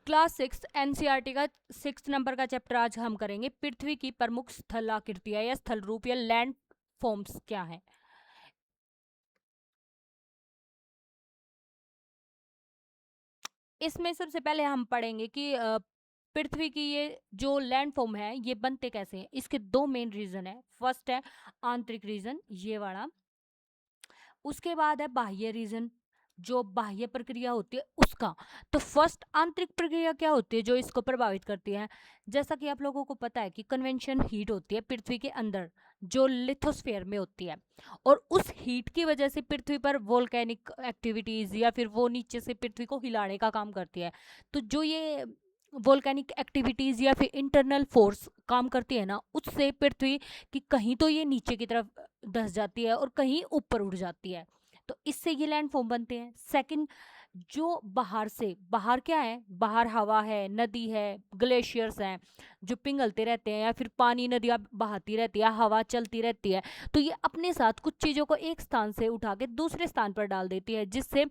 Class 6 NCERT का 6 number का chapter आज हम करेंगे। पृथ्वी की प्रमुख स्थल आकृतियां या स्थल रूप या लैंड फॉर्म्स क्या है। इसमें सबसे पहले हम पढ़ेंगे कि पृथ्वी की ये जो लैंड फॉर्म है ये बनते कैसे हैं। इसके दो मेन रीजन है। फर्स्ट है आंतरिक रीजन, ये वाला। उसके बाद है बाह्य रीजन, जो बाह्य प्रक्रिया होती है उसका। तो फर्स्ट आंतरिक प्रक्रिया क्या होती है जो इसको प्रभावित करती है। जैसा कि आप लोगों को पता है कि कन्वेंशन हीट होती है पृथ्वी के अंदर, जो लिथोस्फीयर में होती है। और उस हीट की वजह से पृथ्वी पर वोल्केनिक एक्टिविटीज या फिर वो नीचे से पृथ्वी को हिलाने का काम करती है। तो जो ये वोल्केनिक एक्टिविटीज या फिर इंटरनल फोर्स काम करती है ना, उससे पृथ्वी कि कहीं तो ये नीचे की तरफ धंस जाती है और कहीं ऊपर उड़ जाती है। तो इससे ये लैंडफॉर्म बनते हैं। सेकंड, जो बाहर से, बाहर क्या है, बाहर हवा है, नदी है, ग्लेशियर्स हैं जो पिघलते रहते हैं, या फिर पानी, नदियाँ बहाती रहती है, हवा चलती रहती है। तो ये अपने साथ कुछ चीज़ों को एक स्थान से उठा के दूसरे स्थान पर डाल देती है, जिससे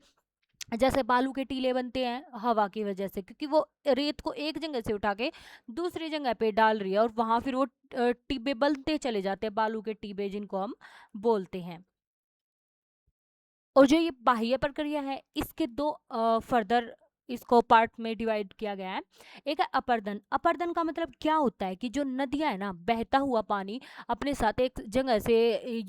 जैसे बालू के टीले बनते हैं हवा की वजह से, क्योंकि वो रेत को एक जगह से उठा के दूसरी जगह पे डाल रही है और वहां फिर वो टीबे बनते चले जाते हैं, बालू के टीबे जिनको हम बोलते हैं। और जो ये बाह्य प्रक्रिया है इसके दो फर्दर इसको पार्ट में डिवाइड किया गया है। एक है अपर्दन। अपर्दन का मतलब क्या होता है कि जो नदियां है ना, बहता हुआ पानी अपने साथ एक जगह से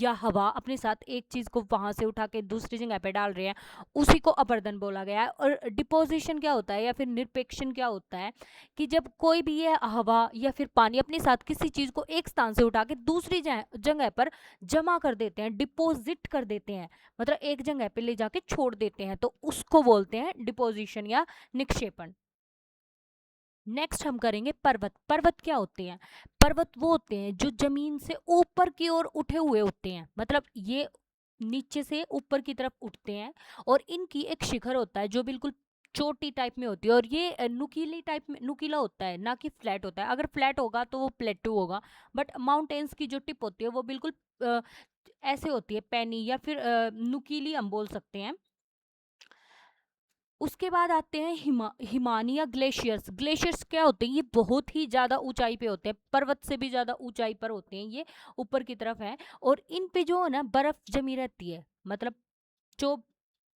या हवा अपने साथ एक चीज को वहां से उठा के दूसरी जगह पे डाल रहे हैं, उसी को अपर्दन बोला गया है। और डिपोजिशन क्या होता है या फिर निरपेक्षण क्या होता है कि जब कोई भी ये हवा या फिर पानी अपने साथ किसी चीज को एक स्थान से उठा के दूसरी जगह पर जमा कर देते हैं, डिपोजिट कर देते हैं, मतलब एक जगह पे ले जाके छोड़ देते हैं, तो उसको बोलते हैं डिपोजिशन या निक्षेपण। नेक्स्ट हम करेंगे पर्वत। पर्वत क्या होते हैं? पर्वत वो होते हैं जो जमीन से ऊपर की ओर उठे हुए होते हैं, मतलब ये नीचे से ऊपर की तरफ उठते हैं। और इनकी एक शिखर होता है जो बिल्कुल चोटी टाइप में होती है, और ये नुकीली टाइप में, नुकीला होता है ना कि फ्लैट होता है। अगर फ्लैट होगा तो वो प्लेटू होगा, बट माउंटेन्स की जो टिप होती है वो बिल्कुल अ, ऐसे होती है, पैनी या फिर नुकीली हम बोल सकते हैं। उसके बाद आते हैं हिमानिया ग्लेशियर्स। ग्लेशियर्स क्या होते हैं? ये बहुत ही ज्यादा ऊंचाई पे होते हैं, पर्वत से भी ज्यादा ऊंचाई पर होते हैं, ये ऊपर की तरफ है। और इन पे जो है ना बर्फ जमी रहती है, मतलब जो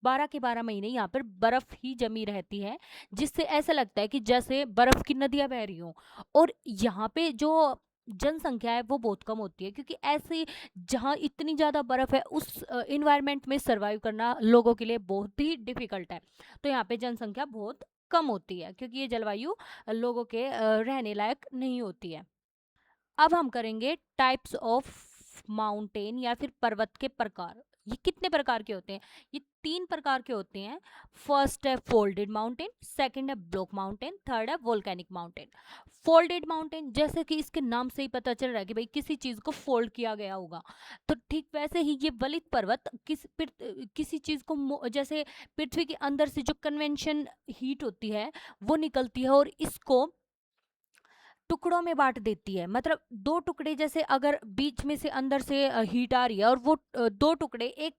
12 के 12 महीने यहाँ पर बर्फ ही जमी रहती है, जिससे ऐसा लगता है कि जैसे बर्फ की नदियां बह रही हों। और यहाँ पे जो जनसंख्या है वो बहुत कम होती है, क्योंकि ऐसे जहाँ इतनी ज़्यादा बर्फ है उस इन्वायरमेंट में सरवाइव करना लोगों के लिए बहुत ही डिफिकल्ट है। तो यहाँ पे जनसंख्या बहुत कम होती है, क्योंकि ये जलवायु लोगों के रहने लायक नहीं होती है। अब हम करेंगे टाइप्स ऑफ माउंटेन या फिर पर्वत के प्रकार। ये कितने प्रकार के होते हैं? ये 3 प्रकार के होते हैं। फर्स्ट है फोल्डेड माउंटेन, सेकंड है ब्लॉक माउंटेन, थर्ड है वोल्केनिक माउंटेन। फोल्डेड माउंटेन, जैसे कि इसके नाम से ही पता चल रहा है कि भाई किसी चीज को फोल्ड किया गया होगा, तो ठीक वैसे ही ये वलित पर्वत किसी चीज को जैसे पृथ्वी के अंदर से जो कन्वेंशन हीट होती है वो निकलती है और इसको टुकड़ों में बांट देती है। मतलब दो टुकड़े, जैसे अगर बीच में से अंदर से हीट आ रही है और वो दो टुकड़े, एक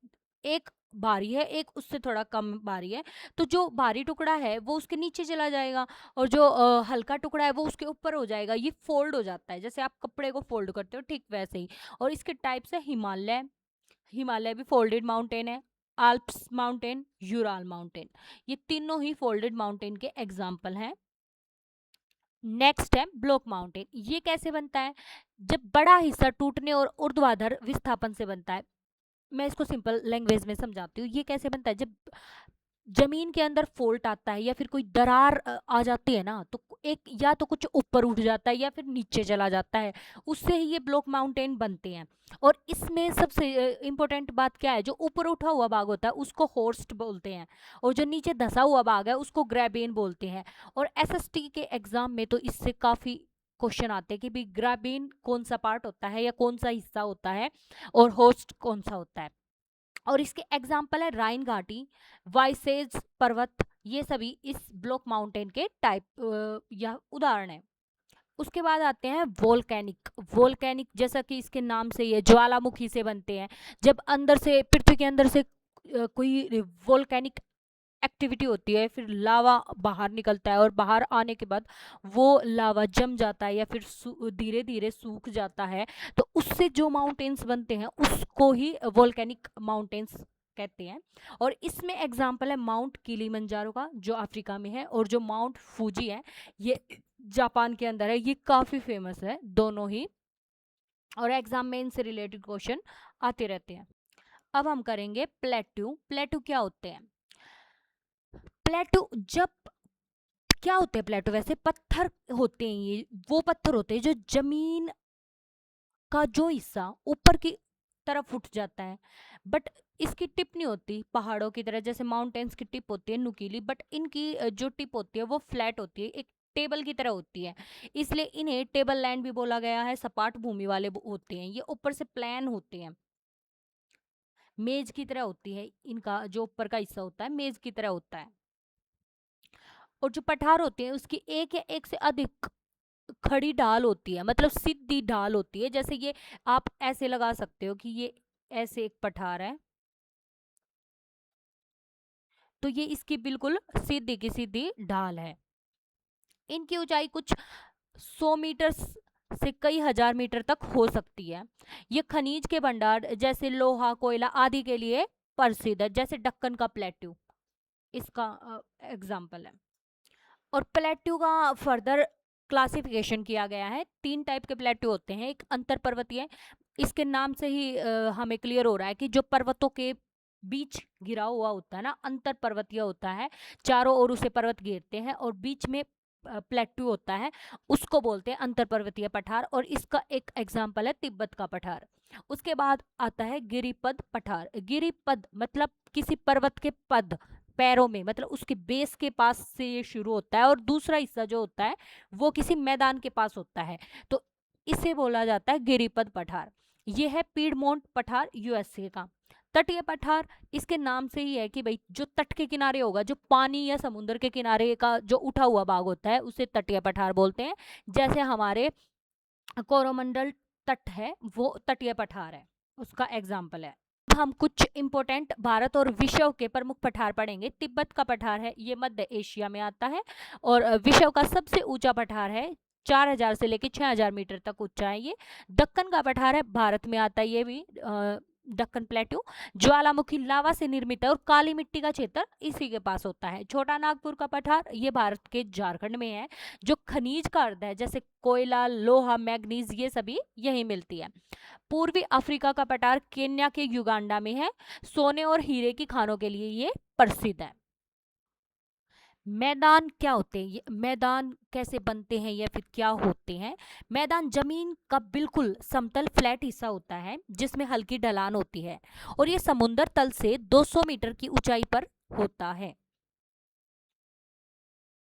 एक भारी है, एक उससे थोड़ा कम भारी है, तो जो भारी टुकड़ा है वो उसके नीचे चला जाएगा और जो हल्का टुकड़ा है वो उसके ऊपर हो जाएगा। ये फोल्ड हो जाता है, जैसे आप कपड़े को फोल्ड करते हो ठीक वैसे ही। और इसके टाइप्स है हिमालय। हिमालय भी फोल्डेड माउंटेन है। आल्प्स माउंटेन, यूराल माउंटेन, ये तीनों ही फोल्डेड माउंटेन के एग्जाम्पल हैं। नेक्स्ट है ब्लॉक माउंटेन। ये कैसे बनता है? जब बड़ा हिस्सा टूटने और ऊर्ध्वाधर विस्थापन से बनता है। मैं इसको सिंपल लैंग्वेज में समझाती हूँ। ये कैसे बनता है? जब जमीन के अंदर फोल्ट आता है या फिर कोई दरार आ जाती है ना, तो एक या तो कुछ ऊपर उठ जाता है या फिर नीचे चला जाता है, उससे ही ये ब्लॉक माउंटेन बनते हैं। और इसमें सबसे इम्पोर्टेंट बात क्या है? जो ऊपर उठा हुआ भाग होता है उसको होर्स्ट बोलते हैं, और जो नीचे धसा हुआ भाग है उसको ग्रेबेन बोलते हैं। और एसएसटी के एग्जाम में तो इससे काफी क्वेश्चन आते हैं कि भाई ग्रेबेन कौन सा पार्ट होता है या कौन सा हिस्सा होता है, और होस्ट कौन सा होता है। और इसके एग्जाम्पल है राइन घाटी, वाइसेज पर्वत, ये सभी इस ब्लॉक माउंटेन के टाइप या उदाहरण है। उसके बाद आते हैं वोल्केनिक। वोल्केनिक जैसा कि इसके नाम से ये ज्वालामुखी से बनते हैं। जब अंदर से, पृथ्वी के अंदर से कोई वोल्केनिक एक्टिविटी होती है, फिर लावा बाहर निकलता है और बाहर आने के बाद वो लावा जम जाता है या फिर धीरे धीरे सूख जाता है, तो उससे जो माउंटेन्स बनते हैं उसको ही वोल्केनिक माउंटेन्स कहते हैं। और इसमें एग्जाम्पल है माउंट किलिमंजारो का जो अफ्रीका में है, और जो माउंट फूजी है ये जापान के अंदर है। ये काफ़ी फेमस है दोनों ही, और एग्जाम में इनसे रिलेटेड क्वेश्चन आते रहते हैं। अब हम करेंगे प्लेट्यू। प्लेट्यू क्या होते हैं? प्लेट्यू जब क्या होते हैं प्लेट्यू? वैसे पत्थर होते हैं, ये वो पत्थर होते हैं जो जमीन का जो हिस्सा ऊपर की तरफ उठ जाता है, बट इसकी टिप नहीं होती पहाड़ों की तरह, जैसे माउंटेन्स की टिप होती है नुकीली, बट इनकी जो टिप होती है वो फ्लैट होती है, एक टेबल की तरह होती है, इसलिए इन्हें टेबल लैंड भी बोला गया है। सपाट भूमि वाले होते हैं ये, ऊपर से प्लान होते हैं, मेज की तरह होती है, इनका जो ऊपर का हिस्सा होता है मेज की तरह होता है। और जो पठार होते हैं उसकी एक या एक से अधिक खड़ी ढाल होती है, मतलब सीधी ढाल होती है। जैसे ये आप ऐसे लगा सकते हो कि ये ऐसे एक पठार है, तो ये इसकी बिल्कुल सीधी की सीधी ढाल है। इनकी ऊंचाई कुछ 100 मीटर से कई हजार मीटर तक हो सकती है। ये खनिज के भंडार जैसे लोहा, कोयला आदि के लिए प्रसिद्ध है, जैसे दक्कन का प्लेट्यू इसका एग्जाम्पल है। और प्लेट्यू का फर्दर क्लासिफिकेशन किया गया है। 3 टाइप के प्लेट्यू होते हैं। एक अंतर पर्वतीय, इसके नाम से ही हमें क्लियर हो रहा है कि जो पर्वतों के बीच घिरा हुआ होता है ना, अंतर पर्वतीय होता है, चारों ओर उसे पर्वत घेरते हैं और बीच में प्लेट्यू होता है, उसको बोलते हैं अंतर पर्वतीय पठार। और इसका एक एग्जाम्पल है तिब्बत का पठार। उसके बाद आता है गिरिपद पठार। गिरिपद मतलब किसी पर्वत के पद, पैरों में, मतलब उसके बेस के पास से ये शुरू होता है, और दूसरा हिस्सा जो होता है वो किसी मैदान के पास होता है, तो इसे बोला जाता है गिरिपद पठार। ये है पीडमोंट पठार यूएसए का। तटीय पठार इसके नाम से ही है कि भाई जो तट के किनारे होगा, जो पानी या समुद्र के किनारे का जो उठा हुआ भाग होता है उसे तटीय पठार बोलते हैं। जैसे हमारे कोरोमंडल तट है वो तटीय पठार है, उसका एग्जाम्पल है। हम कुछ इंपॉर्टेंट भारत और विश्व के प्रमुख पठार पढ़ेंगे। तिब्बत का पठार है, ये मध्य एशिया में आता है, और विश्व का सबसे ऊंचा पठार है, 4000 से लेकर 6000 मीटर तक ऊंचा है ये। दक्कन का पठार है, भारत में आता है ये भी, दक्कन प्लेट्यू ज्वालामुखी लावा से निर्मित है और काली मिट्टी का क्षेत्र इसी के पास होता है। छोटा नागपुर का पठार ये भारत के झारखंड में है, जो खनिज का अर्थ है, जैसे कोयला, लोहा, मैग्नीज, ये सभी यही मिलती है। पूर्वी अफ्रीका का पठार केन्या के युगांडा में है, सोने और हीरे की खानों के लिए ये प्रसिद्ध है। मैदान क्या होते हैं, ये मैदान कैसे बनते हैं या फिर क्या होते हैं? मैदान जमीन का बिल्कुल समतल फ्लैट हिस्सा होता है जिसमें हल्की ढलान होती है, और ये समुद्र तल से 200 मीटर की ऊंचाई पर होता है।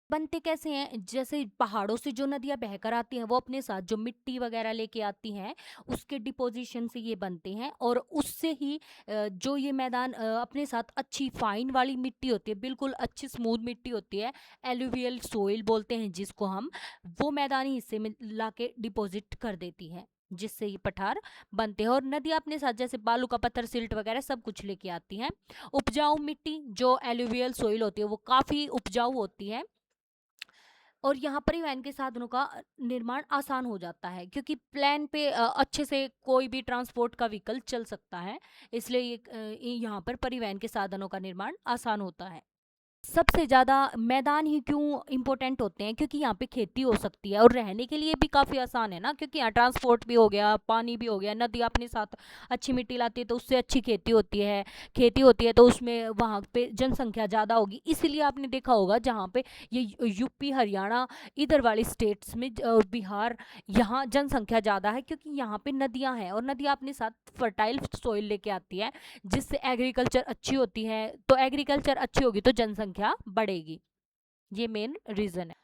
बनते कैसे हैं? जैसे पहाड़ों से जो नदियां बहकर आती हैं वो अपने साथ जो मिट्टी वगैरह लेके आती हैं उसके डिपोजिशन से ये बनते हैं, और उससे ही जो ये मैदान अपने साथ अच्छी फाइन वाली मिट्टी होती है, बिल्कुल अच्छी स्मूथ मिट्टी होती है, एलुवियल सोइल बोलते हैं जिसको हम, वो मैदानी हिस्से में लाके डिपॉजिट कर देती है, जिससे ये पठार बनते हैं। और नदियां अपने साथ जैसे बालू का पत्थर, सिल्ट वगैरह सब कुछ लेके आती हैं। उपजाऊ मिट्टी जो एलुवियल सोइल होती है वो काफ़ी उपजाऊ होती है, और यहाँ परिवहन के साधनों का निर्माण आसान हो जाता है, क्योंकि प्लेन पे अच्छे से कोई भी ट्रांसपोर्ट का व्हीकल चल सकता है, इसलिए यहाँ पर परिवहन के साधनों का निर्माण आसान होता है। सबसे ज़्यादा मैदान ही क्यों इम्पोर्टेंट होते हैं? क्योंकि यहाँ पे खेती हो सकती है और रहने के लिए भी काफ़ी आसान है ना, क्योंकि यहाँ ट्रांसपोर्ट भी हो गया, पानी भी हो गया, नदी अपने साथ अच्छी मिट्टी लाती है तो उससे अच्छी खेती होती है, खेती होती है तो उसमें वहाँ पे जनसंख्या ज़्यादा होगी। इसीलिए आपने देखा होगा जहाँ पे ये यूपी, हरियाणा, इधर वाली स्टेट्स में और बिहार, यहाँ जनसंख्या ज़्यादा है क्योंकि यहाँ पे नदियाँ हैं, और नदियाँ अपने साथ फर्टाइल सॉइल लेके आती है, जिससे एग्रीकल्चर अच्छी होती है, तो एग्रीकल्चर अच्छी होगी तो जनसंख्या बढ़ेगी। ये मेन रीजन है।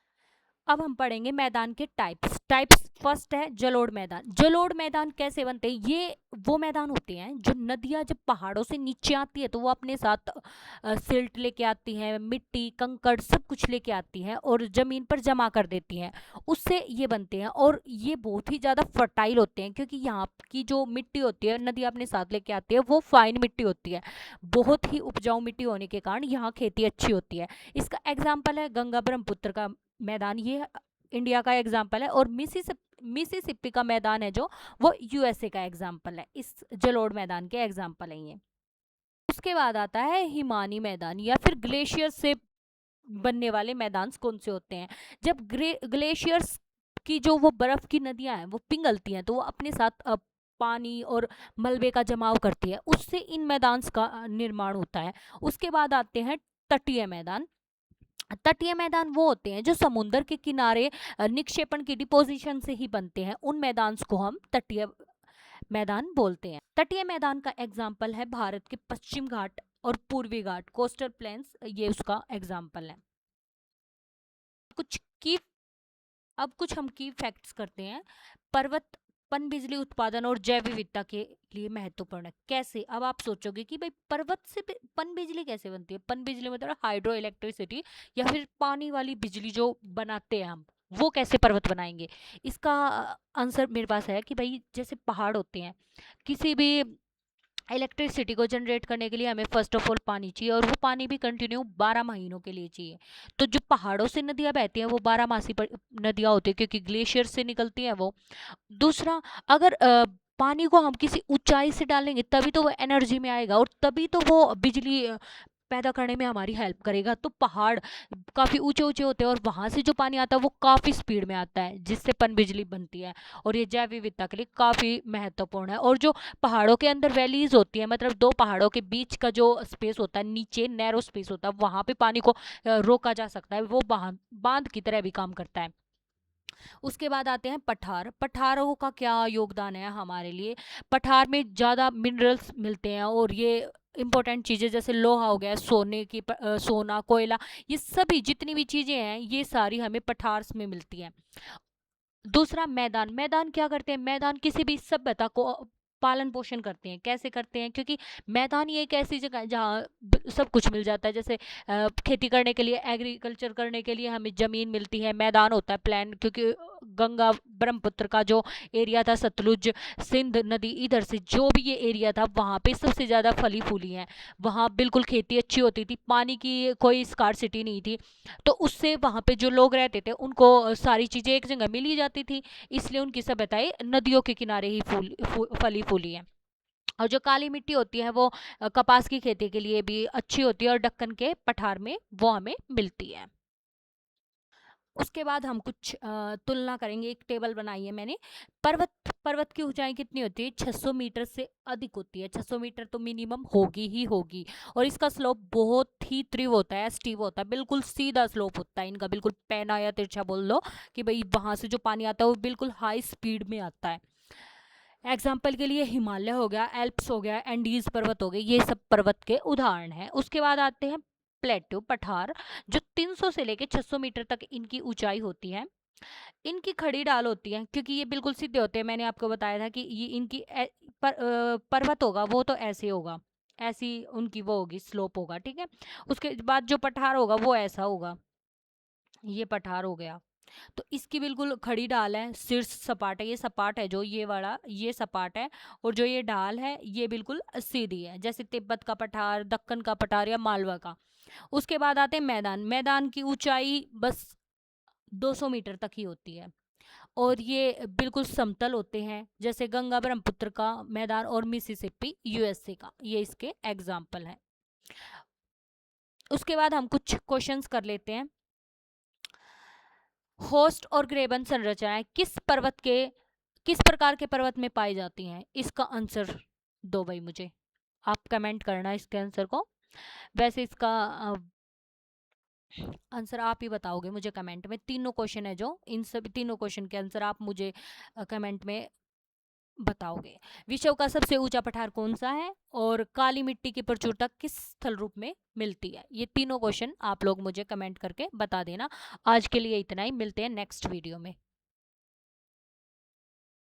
अब हम पढ़ेंगे मैदान के टाइप्स। टाइप्स फर्स्ट है जलोढ़ मैदान। जलोढ़ मैदान कैसे बनते हैं? ये वो मैदान होते हैं जो नदियां जब पहाड़ों से नीचे आती है तो वो अपने साथ सिल्ट लेके आती हैं, मिट्टी कंकड़ सब कुछ लेके आती हैं और जमीन पर जमा कर देती हैं, उससे ये बनते हैं। और ये बहुत ही ज़्यादा फर्टाइल होते हैं क्योंकि यहाँ की जो मिट्टी होती है नदी अपने साथ लेके आती है वो फाइन मिट्टी होती है, बहुत ही उपजाऊ मिट्टी होने के कारण यहाँ खेती अच्छी होती है। इसका एग्जाम्पल है गंगा ब्रह्मपुत्र का मैदान, ये इंडिया का एग्जाम्पल है। और मिसिसिपी का मैदान है जो, वो यूएसए का एग्जाम्पल है। इस जलोढ़ मैदान के एग्जाम्पल है ये। उसके बाद आता है हिमानी मैदान या फिर ग्लेशियर से बनने वाले मैदान कौन से होते हैं? जब ग्लेशियर्स की जो वो बर्फ की नदियां हैं वो पिघलती हैं तो वो अपने साथ पानी और मलबे का जमाव करती है, उससे इन मैदान का निर्माण होता है। उसके बाद आते हैं तटीय मैदान। तटीय मैदान वो होते हैं जो समुद्र के किनारे निक्षेपण की डिपोजिशन से ही बनते हैं, उन मैदान को हम तटीय मैदान बोलते हैं। तटीय मैदान का एग्जाम्पल है भारत के पश्चिम घाट और पूर्वी घाट, कोस्टल प्लेन्स, ये उसका एग्जाम्पल है। कुछ की अब कुछ हम की फैक्ट्स करते हैं। पर्वत पनबिजली उत्पादन और जैव विविधता के लिए महत्वपूर्ण है। कैसे? अब आप सोचोगे कि भाई पर्वत से पनबिजली कैसे बनती है? पनबिजली मतलब हाइड्रो इलेक्ट्रिसिटी या फिर पानी वाली बिजली जो बनाते हैं हम, वो कैसे पर्वत बनाएंगे? इसका आंसर मेरे पास है कि भाई जैसे पहाड़ होते हैं, किसी भी इलेक्ट्रिसिटी को जनरेट करने के लिए हमें फर्स्ट ऑफ ऑल पानी चाहिए और वो पानी भी कंटिन्यू 12 महीनों के लिए चाहिए। तो जो पहाड़ों से नदियां बहती हैं वो 12 मासी नदियां होती है क्योंकि ग्लेशियर से निकलती हैं वो। दूसरा, अगर पानी को हम किसी ऊंचाई से डालेंगे तभी तो वो एनर्जी में आएगा और तभी तो वो बिजली पैदा करने में हमारी हेल्प करेगा। तो पहाड़ काफ़ी ऊंचे ऊंचे होते हैं और वहां से जो पानी आता है वो काफ़ी स्पीड में आता है जिससे पनबिजली बनती है और ये जैव विविधता के लिए काफ़ी महत्वपूर्ण है। और जो पहाड़ों के अंदर वैलीज होती है, मतलब दो पहाड़ों के बीच का जो स्पेस होता है, नीचे नैरो स्पेस होता है, वहां पे पानी को रोका जा सकता है, वो बांध बांध की तरह भी काम करता है। उसके बाद आते हैं पठार। पठारों का क्या योगदान है हमारे लिए? पठार में ज़्यादा मिनरल्स मिलते हैं और ये इंपॉर्टेंट चीज़ें जैसे लोहा हो गया, सोने की सोना, कोयला, ये सभी जितनी भी चीज़ें हैं ये सारी हमें पठार्स में मिलती हैं। दूसरा, मैदान। मैदान क्या करते हैं? मैदान किसी भी सभ्यता को पालन पोषण करते हैं। कैसे करते हैं? क्योंकि मैदान ही एक ऐसी जगह है जहाँ सब कुछ मिल जाता है। जैसे खेती करने के लिए, एग्रीकल्चर करने के लिए हमें ज़मीन मिलती है, मैदान होता है प्लान, क्योंकि गंगा ब्रह्मपुत्र का जो एरिया था, सतलुज सिंध नदी, इधर से जो भी ये एरिया था वहाँ पे सबसे ज़्यादा फली फूली है, वहाँ बिल्कुल खेती अच्छी होती थी, पानी की कोई स्कार्सिटी नहीं थी। तो उससे वहाँ पे जो लोग रहते थे उनको सारी चीज़ें एक जगह मिल ही जाती थी, इसलिए उनकी सभ्यताएं नदियों के किनारे ही फली फूली हैं। और जो काली मिट्टी होती है वो कपास की खेती के लिए भी अच्छी होती है और दक्कन के पठार में वो हमें मिलती है। उसके बाद हम कुछ तुलना करेंगे। एक टेबल बनाई है मैंने। पर्वत पर्वत की ऊंचाई कितनी होती है? 600 मीटर से अधिक होती है। 600 मीटर तो मिनिमम होगी ही होगी। और इसका स्लोप बहुत ही तीव्र होता है, स्टीव होता है, बिल्कुल सीधा स्लोप होता है इनका, बिल्कुल पैना या तिरछा बोल लो कि भाई वहां से जो पानी आता है वो बिल्कुल हाई स्पीड में आता है। एग्जाम्पल के लिए हिमालय हो गया, एल्प्स हो गया, एंडीज पर्वत हो गए, ये सब पर्वत के उदाहरण हैं। उसके बाद आते हैं प्लेटो, पठार, जो 300 से लेके 600 मीटर तक इनकी ऊंचाई होती है। इनकी खड़ी ढाल होती है क्योंकि ये बिल्कुल सीधे होते हैं। मैंने आपको बताया था कि ये इनकी पर्वत होगा वो तो ऐसे होगा, ऐसी उनकी वो होगी, स्लोप होगा, ठीक है। उसके बाद जो पठार होगा वो ऐसा होगा, ये पठार हो गया। तो इसकी बिल्कुल खड़ी ढाल है, शीर्ष सपाट है, ये सपाट है, जो ये वाला ये सपाट है, और जो ये ढाल है ये बिल्कुल सीधी है, जैसे तिब्बत का पठार, दक्कन का पठार या मालवा का। उसके बाद आते हैं मैदान। मैदान की ऊंचाई बस 200 मीटर तक ही होती है और ये बिल्कुल समतल होते हैं, जैसे गंगा ब्रह्मपुत्र का मैदान और मिसिसिपी यूएसए का, ये इसके एग्जाम्पल हैं। उसके बाद हम कुछ क्वेश्चंस कर लेते हैं। होस्ट और ग्रेबन संरचनाएं किस प्रकार के पर्वत में पाई जाती हैं? इसका आंसर दो भाई मुझे, आप कमेंट करना इसके आंसर को। वैसे इसका आंसर आप ही बताओगे मुझे कमेंट में। तीनों क्वेश्चन है जो, इन सभी तीनों क्वेश्चन के आंसर आप मुझे कमेंट में बताओगे। विश्व का सबसे ऊंचा पठार कौन सा है, और काली मिट्टी की प्रचुरता किस स्थल रूप में मिलती है। ये तीनों क्वेश्चन आप लोग मुझे कमेंट करके बता देना। आज के लिए इतना ही, मिलते हैं नेक्स्ट वीडियो में।